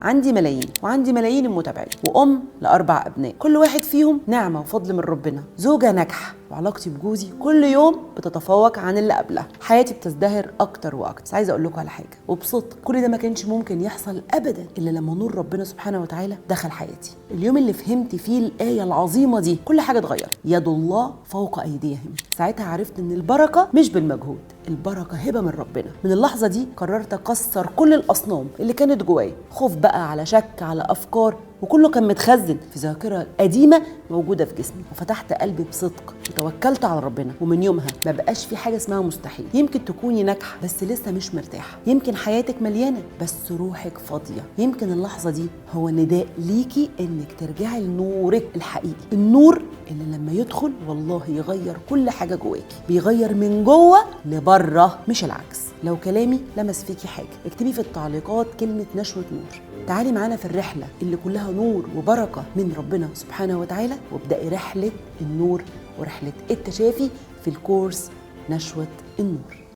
عندي ملايين وعندي ملايين المتابعين وأم ل4 أبناء، كل واحد فيهم نعمة وفضل من ربنا، زوجة ناجحة، وعلاقتي بجوزي كل يوم بتتفوق عن اللي قبلها، حياتي بتزدهر أكتر وأكتر. بس عايزة أقول لكم على حاجة وبصدق، كل ده ما كانش ممكن يحصل أبدا إلا لما نور ربنا سبحانه وتعالى دخل حياتي. اليوم اللي فهمت فيه الآية العظيمة دي كل حاجة اتغيرت، يد الله فوق أيديهم. ساعتها عرفت إن البركة مش بالمجهود، البركة هبة من ربنا. من اللحظة دي قررت أكسر كل الأصنام اللي كانت جوايا، خوف بقى على شك على أفكار، وكله كان متخزن في ذاكرة قديمة موجودة في جسمي، وفتحت قلبي بصدق وتوكلت على ربنا. ومن يومها ما بقاش في حاجة اسمها مستحيل. يمكن تكوني ناجحة بس لسه مش مرتاحة، يمكن حياتك مليانة بس روحك فاضية، يمكن اللحظة دي هو نداء ليكي انك ترجعي لنورك الحقيقي، النور اللي لما يدخل والله يغير كل حاجة جواكي، بيغير من جوه لبره مش العكس. لو كلامي لمس فيكي حاجة اكتبي في التعليقات كلمة نشوة نور. تعالي معانا في الرحلة اللي كلها نور وبركة من ربنا سبحانه وتعالى، وابدأي رحلة النور ورحلة التشافي في الكورس نشوة النور.